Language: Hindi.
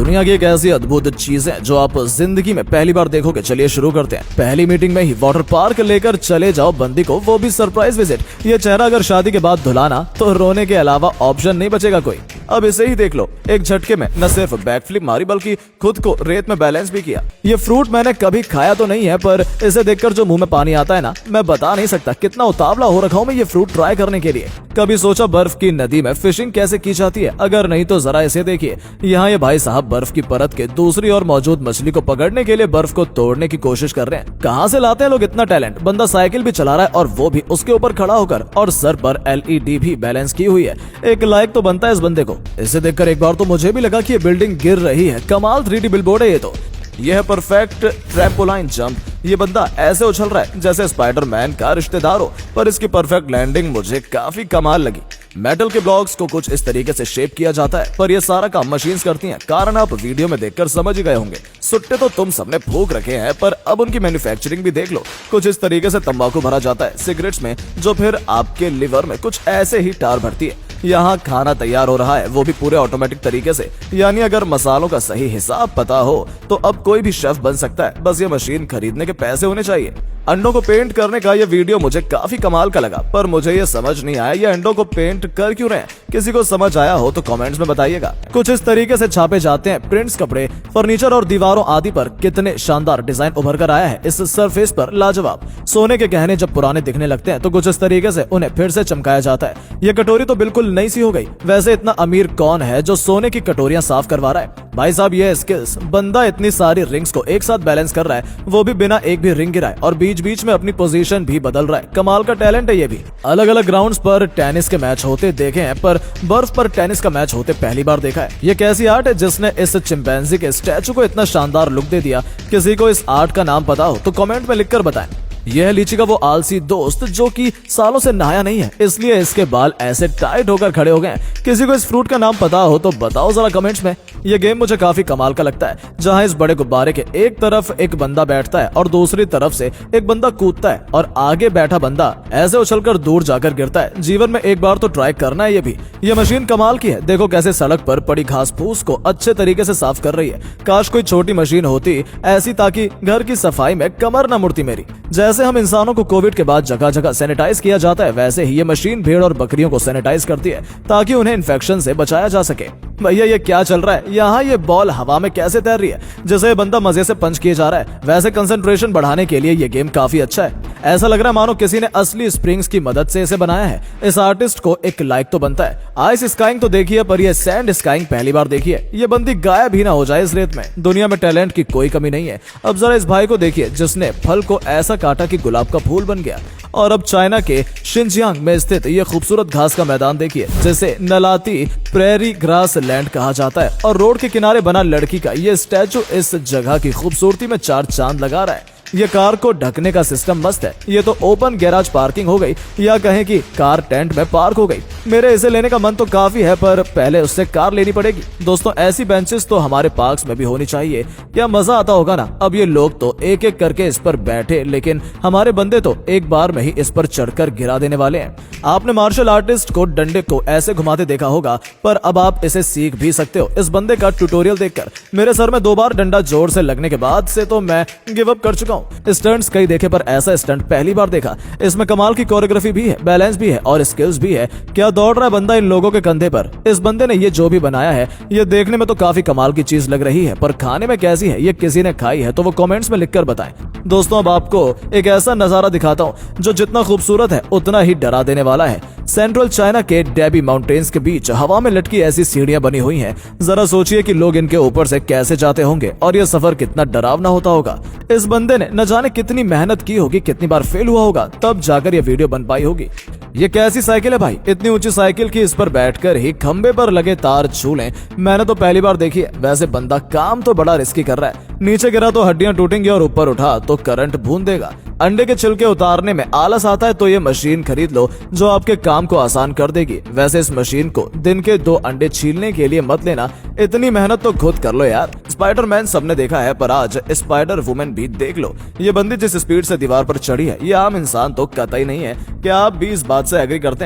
दुनिया की एक ऐसी अद्भुत चीज है जो आप जिंदगी में पहली बार देखोगे। चलिए शुरू करते हैं। पहली मीटिंग में ही वाटर पार्क लेकर चले जाओ बंदी को, वो भी सरप्राइज विजिट। ये चेहरा अगर शादी के बाद धुलाना तो रोने के अलावा ऑप्शन नहीं बचेगा कोई। अब इसे ही देख लो, एक झटके में न सिर्फ बैकफ्लिप मारी बल्कि खुद को रेत में बैलेंस भी किया। ये फ्रूट मैंने कभी खाया तो नहीं है, पर इसे देखकर जो मुंह में पानी आता है ना, मैं बता नहीं सकता कितना उतावला हो रखा हूँ मैं ये फ्रूट ट्राई करने के लिए। कभी सोचा बर्फ की नदी में फिशिंग कैसे की जाती है? अगर नहीं तो जरा इसे देखिए। यहाँ ये भाई साहब बर्फ की परत के दूसरी ओर मौजूद मछली को पकड़ने के लिए बर्फ को तोड़ने की कोशिश कर रहे हैं। कहाँ से लाते हैं लोग इतना टैलेंट? बंदा साइकिल भी चला रहा है और वो भी उसके ऊपर खड़ा होकर, और सर पर LED भी बैलेंस की हुई है। एक लाइक तो बनता है इस बंदे को। इसे देखकर एक बार तो मुझे भी लगा कि ये बिल्डिंग गिर रही है। कमाल 3D बिलबोर्ड है ये तो। यह है परफेक्ट ट्रैम्पोलाइन जंप। ये बंदा ऐसे उछल रहा है जैसे स्पाइडरमैन का रिश्तेदार हो, पर इसकी परफेक्ट लैंडिंग मुझे काफी कमाल लगी। मेटल के ब्लॉक्स को कुछ इस तरीके से शेप किया जाता है, पर यह सारा काम मशीन्स करती हैं। कारण आप वीडियो में देखकर समझ ही गए होंगे। सुट्टे तो तुम सबने फूंक रखे हैं, पर अब उनकी मैन्युफैक्चरिंग भी देख लो। कुछ इस तरीके से तंबाकू भरा जाता है सिगरेट्स में, जो फिर आपके लिवर में कुछ ऐसे ही टार भरती है। यहाँ खाना तैयार हो रहा है, वो भी पूरे ऑटोमेटिक तरीके से। यानी अगर मसालों का सही हिसाब पता हो तो अब कोई भी शेफ बन सकता है, बस ये मशीन खरीदने के पैसे होने चाहिए। अंडों को पेंट करने का ये वीडियो मुझे काफी कमाल का लगा, पर मुझे ये समझ नहीं आया ये अंडों को पेंट कर क्यों रहे हैं। किसी को समझ आया हो तो कमेंट्स में बताइएगा। कुछ इस तरीके से छापे जाते हैं प्रिंट्स कपड़े, फर्नीचर और दीवारों आदि पर। कितने शानदार डिजाइन उभर कर आया है इस सरफेस पर, लाजवाब। सोने के गहने जब पुराने दिखने लगते हैं तो कुछ इस तरीके से उन्हें फिर से चमकाया जाता है। ये कटोरी तो बिल्कुल नई सी हो गई। वैसे इतना अमीर कौन है जो सोने की कटोरियां साफ करवा रहा है? भाई साहब ये स्किल्स, बंदा इतनी सारी रिंग्स को एक साथ बैलेंस कर रहा है, वो भी बिना एक भी रिंग गिराए, और बीच बीच में अपनी पोजीशन भी बदल रहा है। कमाल का टैलेंट है ये भी। अलग अलग ग्राउंड्स पर टेनिस के मैच होते देखे हैं, पर बर्फ पर टेनिस का मैच होते पहली बार देखा है। ये कैसी आर्ट है जिसने इस चिंपैंजी के स्टैचू को इतना शानदार लुक दे दिया? किसी को इस आर्ट का नाम पता हो तो कमेंट में लिखकर बताएं। यह है लीची का वो आलसी दोस्त जो कि सालों से नहाया नहीं है, इसलिए इसके बाल ऐसे टाइट होकर खड़े हो गए हैं। किसी को इस फ्रूट का नाम पता हो तो बताओ जरा कमेंट्स में। यह गेम मुझे काफी कमाल का लगता है, जहां इस बड़े गुब्बारे के एक तरफ एक बंदा बैठता है और दूसरी तरफ से एक बंदा कूदता है, और आगे बैठा बंदा ऐसे उछलकर दूर जाकर गिरता है। जीवन में एक बार तो ट्राई करना है ये भी। यह मशीन कमाल की है। देखो कैसे सड़क पर पड़ी घास फूस को अच्छे तरीके से साफ कर रही है। काश कोई छोटी मशीन होती ऐसी, ताकि घर की सफाई में कमर न मुड़ती मेरी। जैसे हम इंसानों को कोविड के बाद जगह जगह सैनिटाइज किया जाता है, वैसे ही ये मशीन भेड़ और बकरियों को सैनिटाइज करती है, ताकि उन्हें इन्फेक्शन से बचाया जा सके। भैया ये क्या चल रहा है? यहाँ ये बॉल हवा में कैसे तैर रही है? जैसे बंदा मजे से पंच किए जा रहा है। वैसे कंसंट्रेशन बढ़ाने के लिए ये गेम काफी अच्छा है। ऐसा लग रहा है मानो किसी ने असली स्प्रिंग्स की मदद से इसे बनाया है। इस आर्टिस्ट को एक लाइक तो बनता है। आइस स्काइंग तो देखिए, पर ये सैंड स्काइंग पहली बार देखी है। ये बंदी गायब ही ना हो जाए इस रेत में। दुनिया में टैलेंट की कोई कमी नहीं है। अब जरा इस भाई को देखिए जिसने फल को ऐसा काटा कि गुलाब का फूल बन गया। और अब चाइना के शिनजियांग में स्थित ये खूबसूरत घास का मैदान देखिए, जिसे नलाती प्रेरी ग्रास लैंड कहा जाता है, और रोड के किनारे बना लड़की का ये स्टैचू इस जगह की खूबसूरती में चार चांद लगा रहा है। ये कार को ढकने का सिस्टम मस्त है। ये तो ओपन गैराज पार्किंग हो गई, या कहें कि कार टेंट में पार्क हो गई। मेरे इसे लेने का मन तो काफी है, पर पहले उससे कार लेनी पड़ेगी। दोस्तों ऐसी बेंचेस तो हमारे पार्क्स में भी होनी चाहिए। क्या मजा आता होगा ना। अब ये लोग तो एक एक करके इस पर बैठे, लेकिन हमारे बंदे तो एक बार में ही इस पर चढ़कर गिरा देने वाले हैं। आपने मार्शल आर्टिस्ट को डंडे को ऐसे घुमाते देखा होगा, पर अब आप इसे सीख भी सकते हो इस बंदे का ट्यूटोरियल देखकर। मेरे सर में 2 बार डंडा जोर से लगने के बाद से तो मैं गिव अप कर चुका हूँ। स्टंट्स कई देखे, पर ऐसा स्टंट पहली बार देखा। इसमें कमाल की कोरियोग्राफी भी है, बैलेंस भी है और स्किल्स भी है। क्या दौड़ रहा है बंदा इन लोगों के कंधे पर। इस बंदे ने ये जो भी बनाया है, ये देखने में तो काफी कमाल की चीज लग रही है, पर खाने में कैसी है ये किसी ने खाई है तो वो कमेंट्स में लिखकर बताएं। दोस्तों अब आपको एक ऐसा नजारा दिखाता हूँ जो जितना खूबसूरत है उतना ही डरा देने वाला है। सेंट्रल चाइना के डेबी माउंटेन्स के बीच हवा में लटकी ऐसी सीढ़ियां बनी हुई हैं। जरा सोचिए कि लोग इनके ऊपर से कैसे जाते होंगे और यह सफर कितना डरावना होता होगा। इस बंदे ने न जाने कितनी मेहनत की होगी, कितनी बार फेल हुआ होगा, तब जाकर यह वीडियो बन पाई होगी। ये कैसी साइकिल है भाई? इतनी ऊंची साइकिल की इस पर बैठकर ही खंबे पर लगे तार छू लें, मैंने तो पहली बार देखी है। वैसे बंदा काम तो बड़ा रिस्की कर रहा है। नीचे गिरा तो हड्डियां टूटेंगी और ऊपर उठा तो करंट भून देगा। अंडे के छिलके उतारने में आलस आता है तो ये मशीन खरीद लो जो आपके काम को आसान कर देगी। वैसे इस मशीन को दिन के 2 अंडे छीलने के लिए मत लेना, इतनी मेहनत तो खुद कर लो यार। स्पाइडरमैन सबने देखा है, पर आज स्पाइडर वुमेन भी देख लो। ये बंदी जिस स्पीड से दीवार पर चढ़ी है, ये आम इंसान तो कतई नहीं है। क्या आप भी इस बात से एग्री करते हैं?